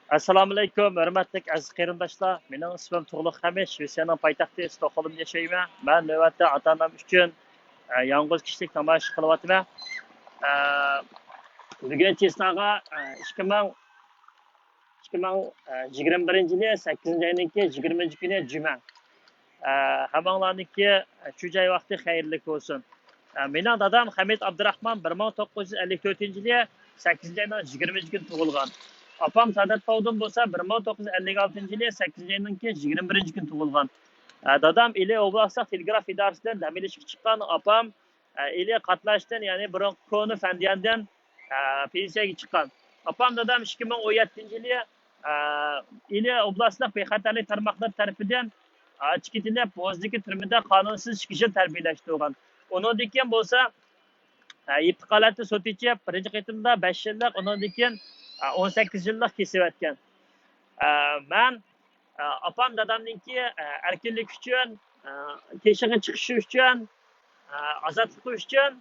Assalomu alaykum, hurmatli aziz qarindoshlar. Mening ismim Tug'luq Hamish, Shvetsiyaning poytaxti Stokgolmda yashayman. Men navbatda ota-onam uchun yolg'iz kishilik namoyish qilyapman. E, Bugun Teslaga 2021 yil 8 oyning 20 kuni juma. Hammalarniki shu joy vaqti xayrli bo'lsin. Mening dadam Hamid Abdurahmon 1954 yil 8 oyning 20 kuni tug'ilgan. Apam Sadat Pavdun bo'lsa 1956 yili 8 oyning 21 kuni tug'ilgan. Dadam Ili oblastlik telegraf idorasidan dam olishga chiqqan. Apam Ili qatnashdan, ya'ni burun koni fandiyandan pensiyaga chiqqan. Apam dadam 2017 yili Ili oblastlik bexatarlik tarmoqlari tarafidan Çikitilib Bozdagi turmada qonunsiz chiqishni tarbiyalashtirgan. Undan keyin bo'lsa iqtiqolatni sotichi birinchi qitimda 5 yillik, undan keyin 18 yillik kesib o'tgan. Men opam dadamninki erkinlik uchun, teshig'i chiqishi uchun, ozodlik uchun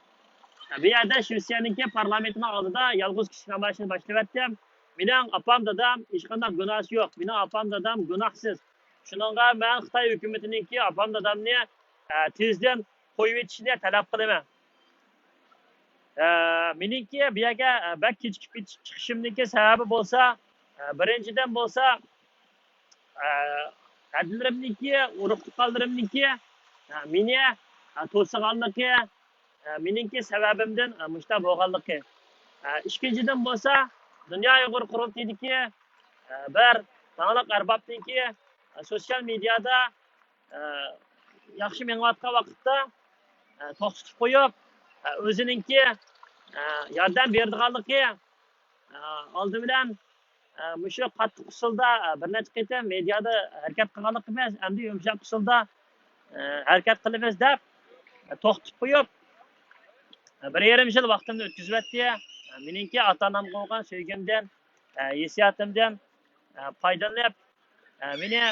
bu yerda Shvetsiyaninki parlamentining oldida yolg'iz kishi namoyishini boshlayaptim. Mening opam dadam hech qanday gunohi yo'q. Mening opam dadam gunohsiz. Shuningga men Xitoy hukumatiningki opam dadamni tezdan qo'yib etishni talab qilaman. Meningki bu yerga bak kechikib chiqishimningki sababi bo'lsa, birinchidan bo'lsa adlarimningki, urug' tuqqanlarimningki meni to'siganligi, meningki sababimdan mushta bo'lganligi. Ikkinchidan bo'lsa, Dunyo Uyg'ur qurultayidagi bir taniqli arbobningki sosyal medyada yaxshi mengayotgan vaqtda to'xtatib qo'yib, o'zininki yordam berdiganligi oldi bilan mushu qattiq usulda bir necha qitim mediada harakat qilganligi emas, endi yumshoq usulda harakat qilamiz deb to'xtatib qo'yib, 1,5 yil vaqtimni o'tkazyapti. Meningki ota-onam qo'ygan sevgimdan, hisiyatimdan foydalanib meni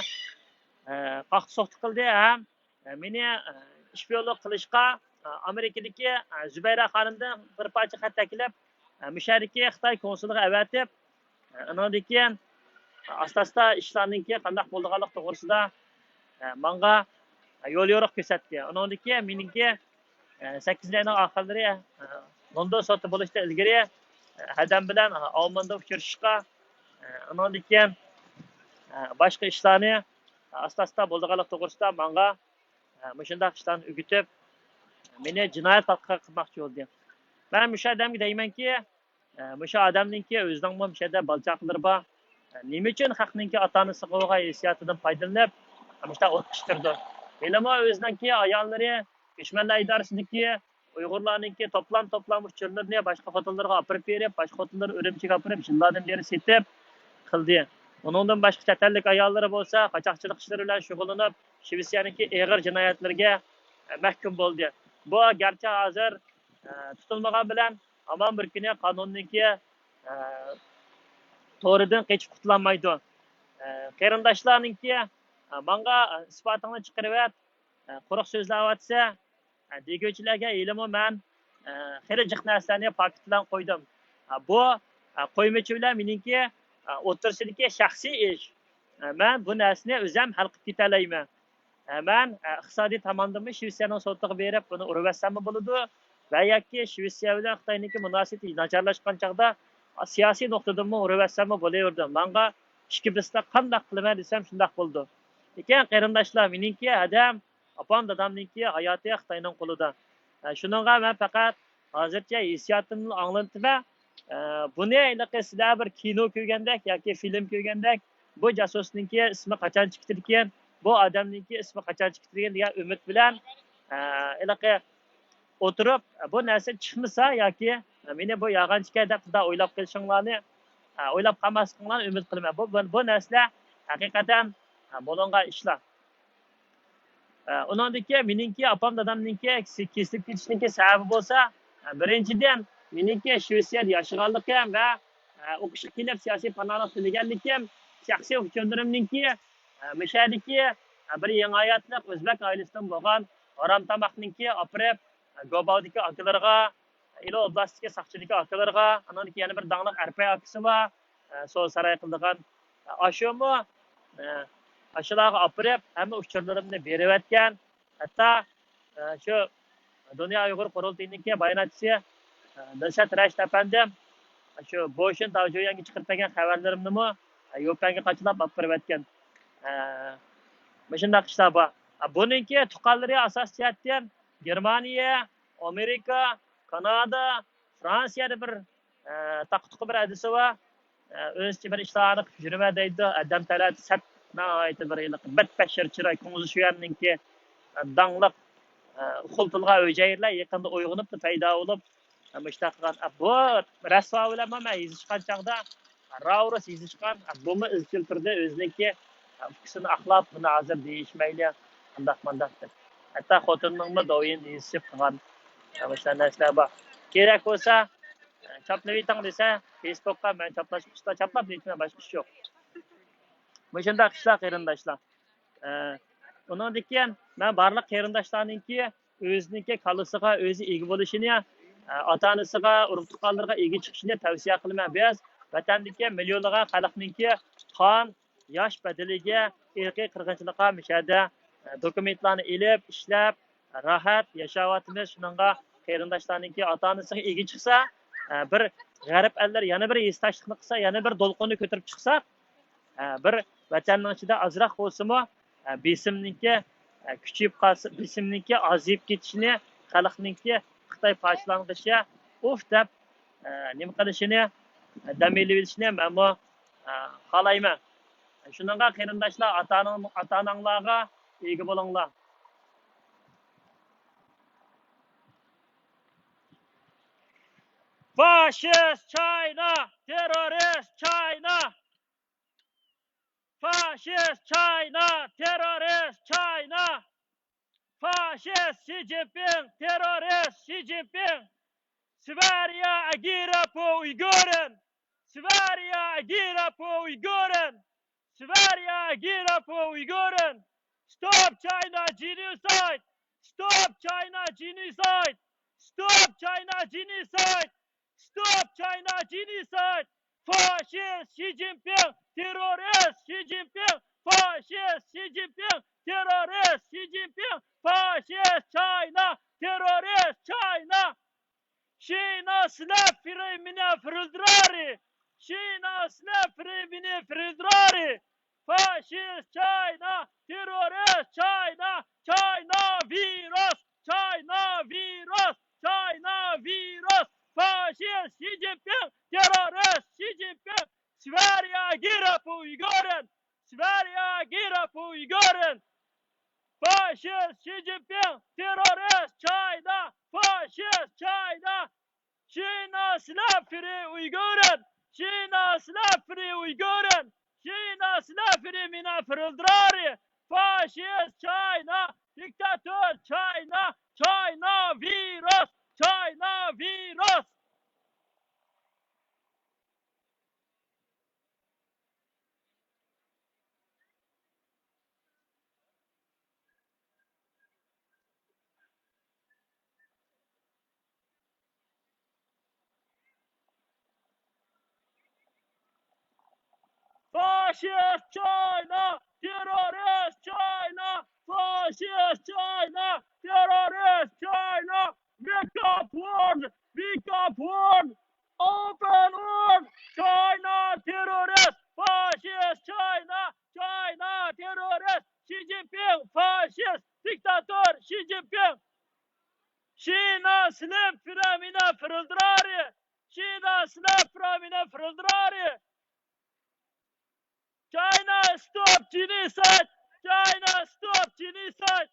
qaqsoqlik qildi ham meni ishbiyonlik qilishga Amerikadagi Zubayra xonimdan bir parcha xat taklif mushariki Xitoy konsuliga avatib, undan keyin asta-asta ishlarningki qanday bo'lganligi to'g'risida menga yo'l yo'riq ko'rsatdi. Undan keyin meningki 8 oyning oxirlari London soti bo'lishdan ilgari hadam bilan Almanda uchrashishga, undan keyin boshqa ishlarni asta-asta bo'lganligi to'g'risida menga shunday ishlarni o'rgatib, meni jinoyat tadqiqot qilmoqchi bo'ldi. Men o'sha odamga deymanki, o'sha odamningki o'zining bu yerda balchaqlari bor. Nima uchun xalqningki ota-onasi qo'ygan hissiyatidan foydalanib, o'sha o'tishtirdi. Bilamo o'ziningki ayollari Dushmanlar idorasidagi Uyg'urlarningki toplam uchurlarni boshqa xotinlarga olib berib, boshqa xotinlar o'rimchiga olib berib, shunlardan beri setib qildi. Undan boshqa chet ellik ayollari bo'lsa, qochoqchilik ishlari bilan shug'ullanib, Shvetsiyaningki og'ir jinoyatlarga mahkum bo'ldi. Bu garchi hozir tutilmagan bilan amon bir kuni qonunninki to'ridan qochib qutulolmaydi. Qarindoshlarningki menga isbotingni chiqarib, quruq so'zlayotsa, deguvchilarga ilmi men xirijiq narsalarni paket bilan qo'ydim. Bu qo'ymachi bilan meningki o'tirishidagi shaxsiy ish. Men bu narsani o'zim hal qilib keta olmayman. Men iqtisodiy tomondan Shvetsiyaning sotiga berib, buni urvassam bo'ladi va yoki Shvetsiya bilan Xitoyniki munosabati nacharlashgan chaqda siyosiy nuqtadan urvassam bo'laverdi. Menga ikki bisda qanday qilaman desam shunday bo'ldi. Lekin qarindoshlar, meningki adam opam dadamningki hayoti Xitoyning qo'lida. Shuningga men faqat hozircha hissiyotimni anglatib, buni sizlar bir kino ko'rgandek yoki film ko'rgandek, bu jasusningki ismi qachon chiqdi ekan, bu odamningki ismi qachon chiqdi degan umid bilan o'tirib, bu narsa chiqmasa yoki meni bu yolg'onchika deb o'ylab qilishinglarni o'ylab qolmasliginglarni umid qilaman. Bu narsa haqiqatan bo'lgan ishlar. Undan keyin meningki opam dadamningki kesilib ketishningki sababi bo'lsa, birinchidan meningki Shvetsiyada yashaganligim va o'qishga kelib siyosiy panohlik tilaganligim, shaxsiy hujjatlarimningki mishadiki bir yangi hayotlik o'zbek oilasidan bo'lgan harom tomoqningki opirib Gobodagi akalarga, Ilo oblastdagi saqchidagi akalarga, undan keyin yana bir danglik arpa akasi bor, so'l saroy qildigan Aşımı aşılarga apırıp hamma uçurlarımni berip etken. Hatta şu Dünya Uyghur Qurultayıniki bayonotchisi Dilshod Rashid apandim şu Boşun Tavjoyanga chiqib bergan xabarlarimnimi yo'panga qachilab olib berib etgan. Shundaq ishlar bor. Buniki tuqqanlari asos jihatdan Germaniya, Amerika, Kanada, Fransiyada bir taqtuqi bir adisi bor. O'zicha bir ishlarni yurma deydi. Adam talat sap nihoyatda bir yillik batbashir chiroy ko'ngli shu yerninki dangliq xultilg'a o'jayirlar yaqinda uyg'onib paydo bo'lib mushtaqilgan bu rasvo bilan men yezishgan chog'da raurus yezishgan bumi izchil turdi o'ziniki ikisini aqlab buni hozir deyishmayli mandaq hatto xotinimni doyin yezishib qilgan o'sha narsalar bor kerak bo'lsa choplab etang desa Facebookqa men choplashib choplab deyman boshqa ish yo'q shunday ishlar qarindoshlar undan keyin men barliq qarindoshlarningki o'ziniki kalisiga o'zi ega bo'lishini ota-onasiga, urug'-tuqqanlarga ega chiqishini tavsiya qilaman. Biz vatandagi millionlagan xalqningki qon, yosh badaliga, irqiy qirg'inchilikqa mishada dokumentlarni elib, ishlab, rahat yashayotimiz. Shuningga qarindoshlarningki ota-onasiga ega chiqsa, bir g'arib ellar yana bir esdashlikni qilsa, yana bir do'lqinni ko'tarib chiqsa, bir vatanning ichida azroq bo'lsa-mu, besimningki kuchayib qolsa, besimningki aziyib ketishini, xalqningki Xitoy parchalang'ishi uf deb nima qilishini damilib etishni men xohlayman. Shuningga qarindoshlar ota-onanglarga ega bo'linglar. Faşist China, terörist China. Faşist China, terörist China. Faşist Xi Jinping, terörist Xi Jinping. Sverige agerar på Uiguren. Sverige agerar på Uiguren. Sverige agerar på Uiguren. Stop China genocide. Stop China genocide. Stop China genocide. Stop China genocide. Faşist Xi Jinping, terörist Xi Jinping. Faşist Xi Jinping, terörist Xi Jinping. Faşist China, terörist China. Kina släpper mina föräldrar. Kina släpper mina föräldrar. Fascist China, terrorist China, China virus, China virus, China virus. Fascist Xi Jinping, terrorist Xi Jinping. Sverige agerar på Uiguren. Sverige agerar på Uiguren. Fascist Xi Jinping, terrorist China, fascist China. Kina släpper Uiguren. Kina släpper Uiguren. Kina släpper mina föräldrar. Fascist China, diktator China, China virus, China virus. Fascist China, terrorist China, fascist China, terrorist China. Wake up world, wake up world, open world. China terrorist, fascist China, China terrorist. Xi Jinping, fascist diktator Xi Jinping. Kina släpper mina föräldrar. Kina släpper mina föräldrar. China, stop genocide! China, stop genocide!